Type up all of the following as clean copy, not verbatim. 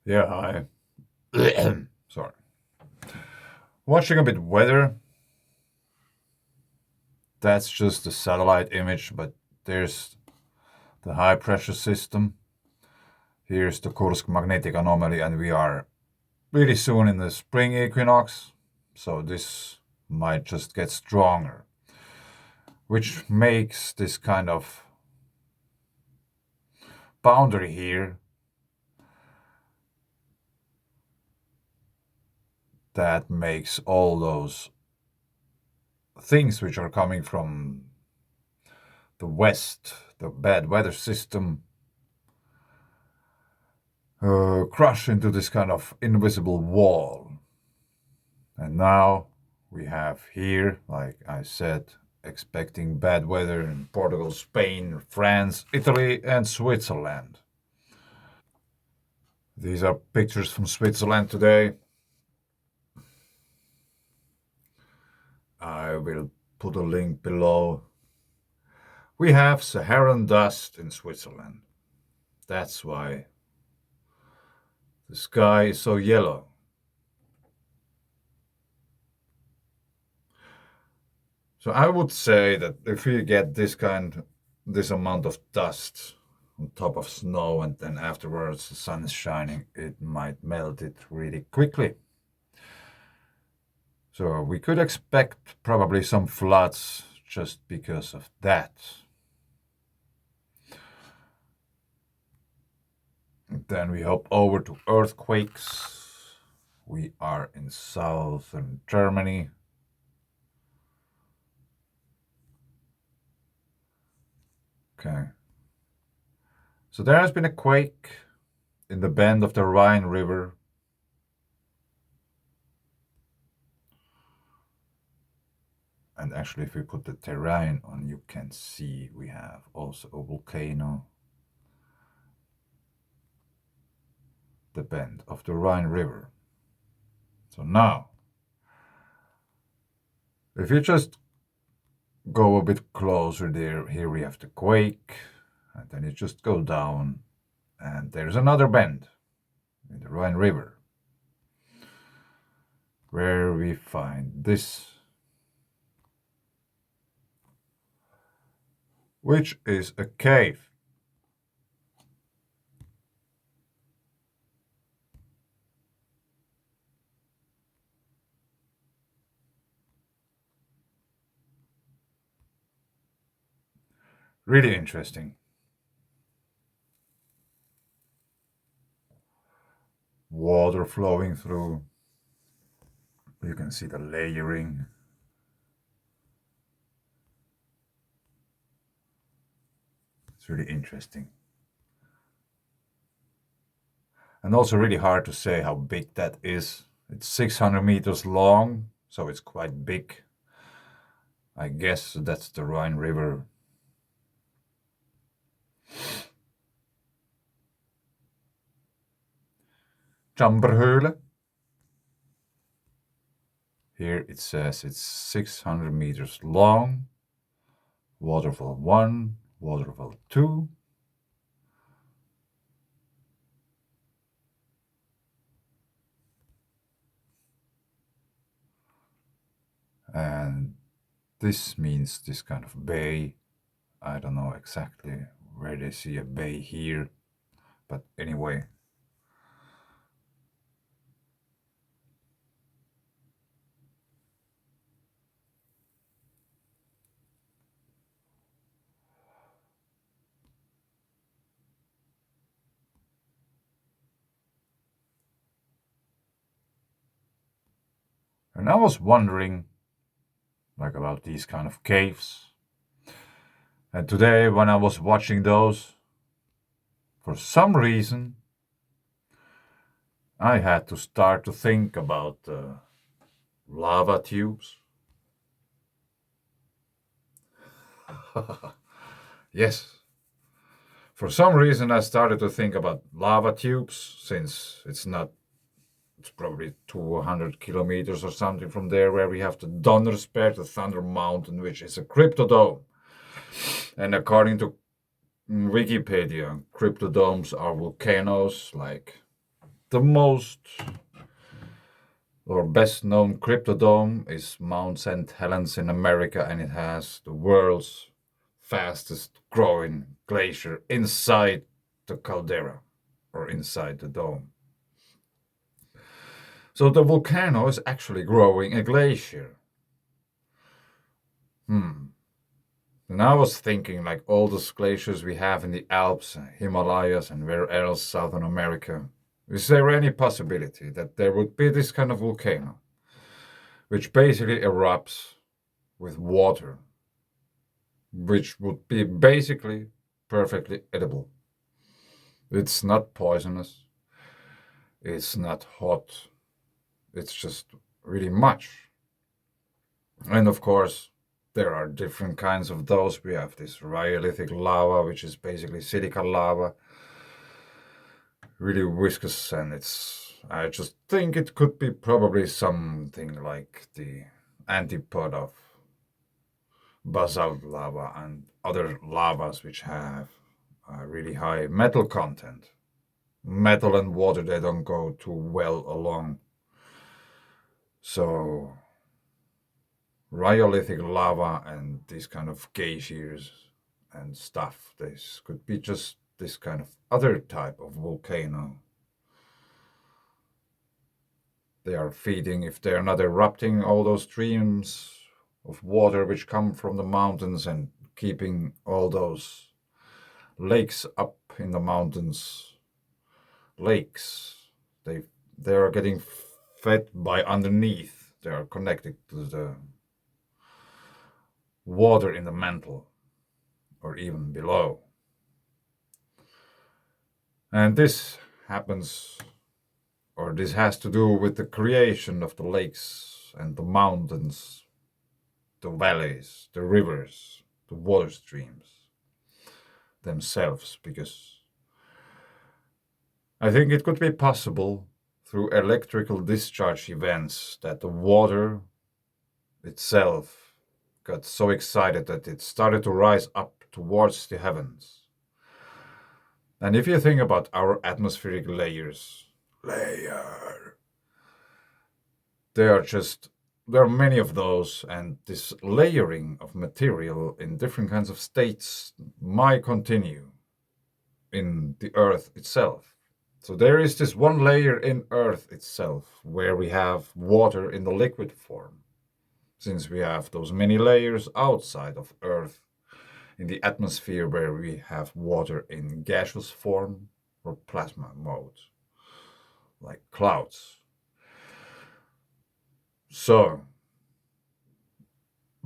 Yeah, hi. Sorry. Watching a bit weather. That's just a satellite image, but there's the high pressure system. Here's the Kursk magnetic anomaly, and we are really soon in the spring equinox. So this might just get stronger, which makes this kind of boundary here that makes all those things which are coming from the west, the bad weather system, crush into this kind of invisible wall. And now we have here, like I said, expecting bad weather in Portugal, Spain, France, Italy, and Switzerland. These are pictures from Switzerland today. I will put a link below. We have Saharan dust in Switzerland. That's why the sky is so yellow. So I would say that if you get this amount of dust on top of snow and then afterwards the sun is shining, it might melt it really quickly. So we could expect probably some floods just because of that. And then we hop over to earthquakes. We are in southern Germany. Okay. So there has been a quake in the bend of the Rhine River. And actually, if we put the terrain on, you can see we have also a volcano. The bend of the Rhine River. So now, if you just go a bit closer there, here we have the quake, and then you just go down, and there's another bend in the Rhine River, where we find this, which is a cave. Really interesting. Water flowing through. You can see the layering. It's really interesting. And also really hard to say how big that is. It's 600 meters long, so it's quite big. I guess that's the Rhine River. Tschamberhöhle. Here it says it's 600 meters long. Waterfall 1, waterfall 2. And this means this kind of bay. I don't know exactly where they see a bay here, but anyway. And I was wondering, like, about these kind of caves. And today, when I was watching those, for some reason, I had to start to think about lava tubes. Yes. For some reason, I started to think about lava tubes since it's probably 200 kilometers or something from there where we have the Donnersberg, the Thunder Mountain, which is a cryptodome. And according to Wikipedia, cryptodomes are volcanoes like The most or best known cryptodome is Mount St. Helens in America, and it has the world's fastest growing glacier inside the caldera or inside the dome. So the volcano is actually growing a glacier. And I was thinking, like all those glaciers we have in the Alps, Himalayas, and where else, Southern America, is there any possibility that there would be this kind of volcano, which basically erupts with water, which would be basically perfectly edible? It's not poisonous, it's not hot, it's just really much. And of course, there are different kinds of those. We have this rhyolithic lava, which is basically silica lava, really viscous, and I just think it could be probably something like the antipode of basalt lava and other lavas which have a really high metal content. Metal and water, they don't go too well along. So rhyolithic lava and these kind of geysers and stuff, this could be just this kind of other type of volcano. They are feeding, if they're not erupting, all those streams of water which come from the mountains and keeping all those lakes up in the mountains. Lakes, they are getting fed by underneath. They are connected to the water in the mantle or even below. And this happens, or this has to do with the creation of the lakes and the mountains, the valleys, the rivers, the water streams themselves, because I think it could be possible through electrical discharge events that the water itself got so excited that it started to rise up towards the heavens. And if you think about our atmospheric layers, there are many of those, and this layering of material in different kinds of states might continue in the earth itself. So there is this one layer in earth itself where we have water in the liquid form, since we have those many layers outside of earth in the atmosphere where we have water in gaseous form or plasma mode, like clouds. So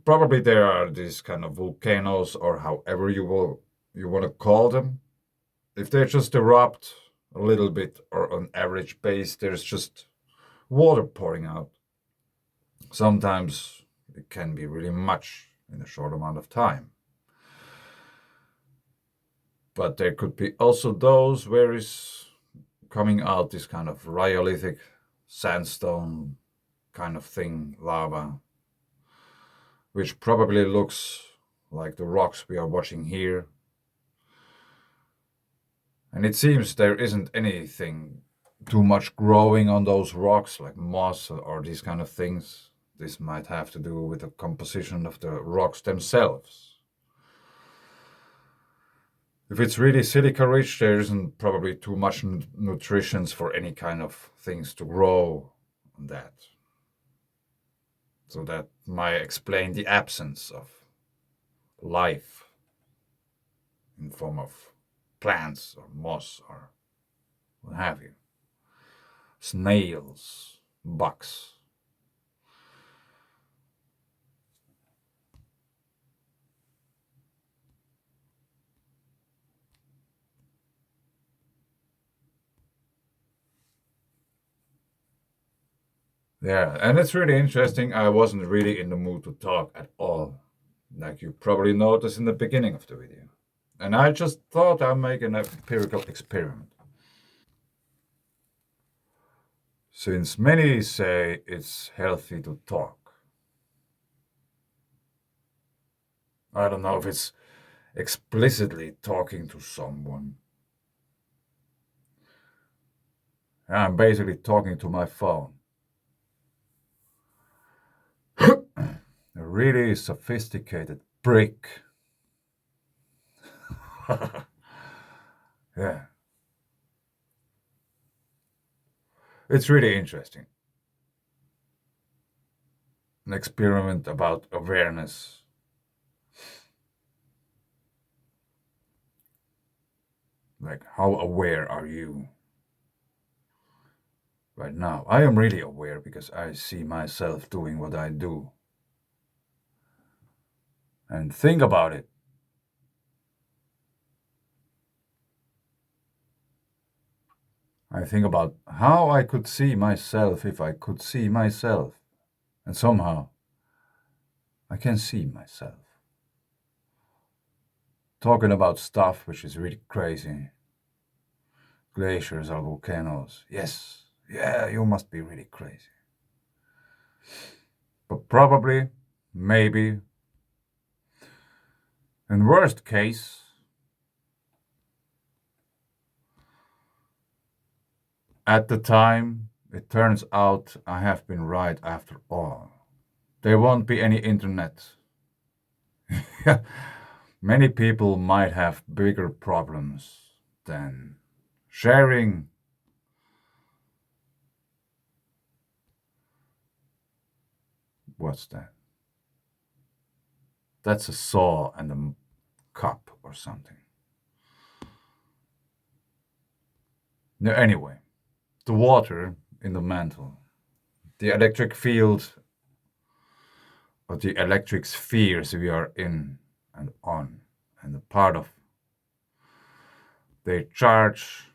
probably there are these kind of volcanoes, or however you want to call them. If they just erupt a little bit, or on average base, there's just water pouring out. Sometimes it can be really much in a short amount of time. But there could be also those where is coming out this kind of rhyolithic sandstone kind of thing, lava, which probably looks like the rocks we are watching here. And it seems there isn't anything too much growing on those rocks, like moss or these kind of things. This might have to do with the composition of the rocks themselves. If it's really silica rich, there isn't probably too much nutrition for any kind of things to grow on that. So that might explain the absence of life in form of plants or moss or what have you. Snails, bugs. Yeah, and it's really interesting. I wasn't really in the mood to talk at all, like you probably noticed in the beginning of the video. And I just thought I'd make an empirical experiment. Since many say it's healthy to talk, I don't know if it's explicitly talking to someone. I'm basically talking to my phone. A really sophisticated brick. Yeah. It's really interesting. An experiment about awareness. Like, how aware are you right now? I am really aware because I see myself doing what I do. And think about it. I think about how I could see myself if I could see myself. And somehow, I can see myself. Talking about stuff which is really crazy. Glaciers or volcanoes. Yes, yeah, you must be really crazy. But probably, maybe, in worst case, at the time, it turns out I have been right after all. There won't be any internet. Many people might have bigger problems than sharing. What's that? That's a saw and a cup or something. No, anyway, the water in the mantle, the electric field, or the electric spheres we are in and on, and a part of their charge.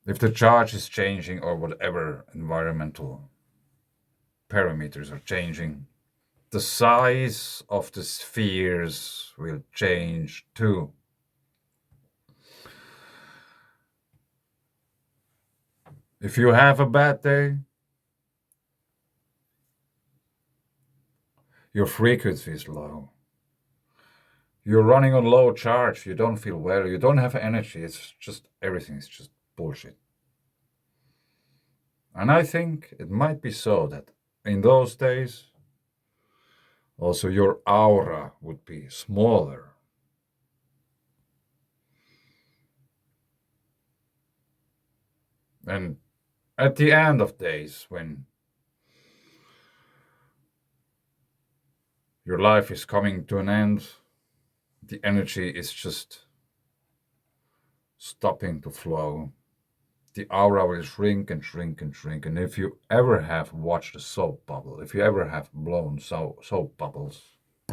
If the charge is changing or whatever environmental parameters are changing, the size of the spheres will change too. If you have a bad day, your frequency is low. You're running on low charge, you don't feel well, you don't have energy, it's just everything is just bullshit. And I think it might be so that in those days, also your aura would be smaller. And at the end of days, when your life is coming to an end, the energy is just stopping to flow. The aura will shrink and shrink and shrink. And if you ever have watched a soap bubble, if you ever have blown soap bubbles,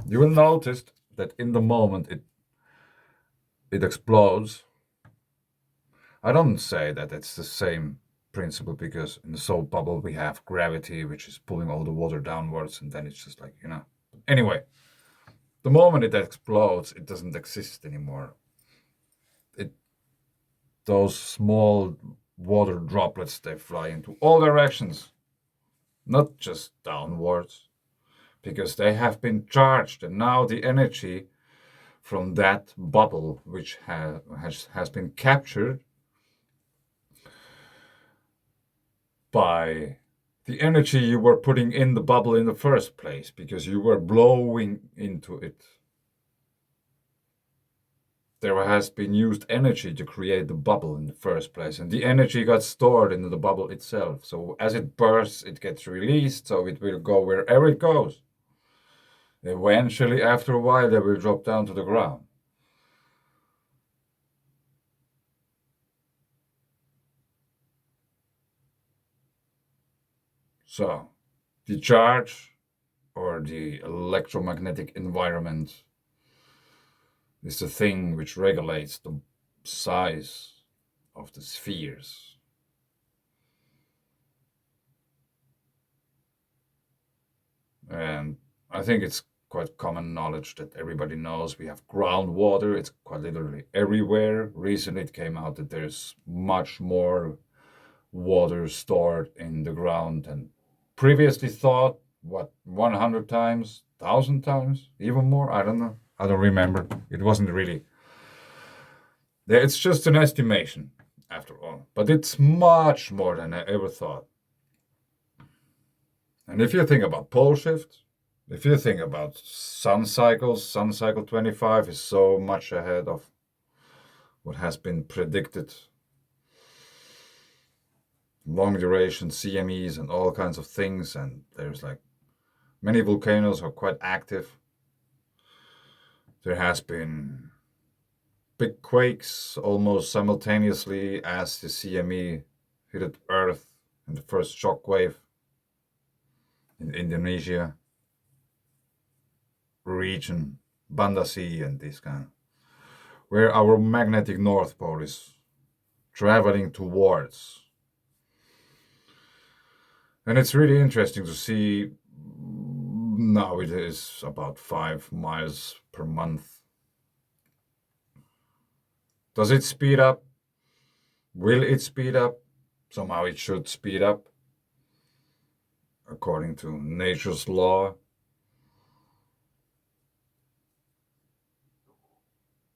you will notice that in the moment it explodes. I don't say that it's the same principle because in the soap bubble we have gravity, which is pulling all the water downwards, and then it's just like, you know. Anyway, the moment it explodes, it doesn't exist anymore. Those small water droplets, they fly into all directions, not just downwards, because they have been charged, and now the energy from that bubble, which has been captured by the energy you were putting in the bubble in the first place, because you were blowing into it. There has been used energy to create the bubble in the first place, and the energy got stored in the bubble itself. So as it bursts, it gets released, so it will go wherever it goes. Eventually, after a while, they will drop down to the ground. So, the charge or the electromagnetic environment is the thing which regulates the size of the spheres. And I think it's quite common knowledge that everybody knows we have groundwater. It's quite literally everywhere. Recently, it came out that there's much more water stored in the ground than previously thought. What, 100 times, 1,000 times, even more? I don't know. I don't remember. It wasn't really. It's just an estimation. after all. But it's much more than I ever thought. And if you think about pole shift, if you think about sun cycles, sun cycle 25 is so much ahead of what has been predicted. Long duration CMEs and all kinds of things, and there's like many volcanoes are quite active. There has been big quakes almost simultaneously as the CME hit Earth in the first shock wave in Indonesia region, Banda Sea and this kind, where our magnetic North Pole is traveling towards. And it's really interesting to see now it is about 5 miles per month. Does it speed up? Will it speed up? Somehow it should speed up according to nature's law.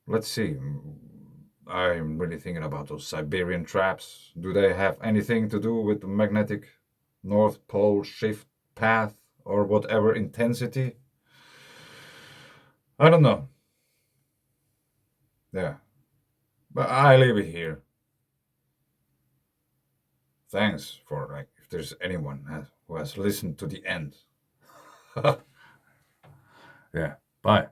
Let's see. I'm really thinking about those Siberian traps. Do they have anything to do with the magnetic North Pole shift path or whatever intensity? I don't know. Yeah. But I leave it here. Thanks for, like, if there's anyone who has listened to the end. Yeah. Bye.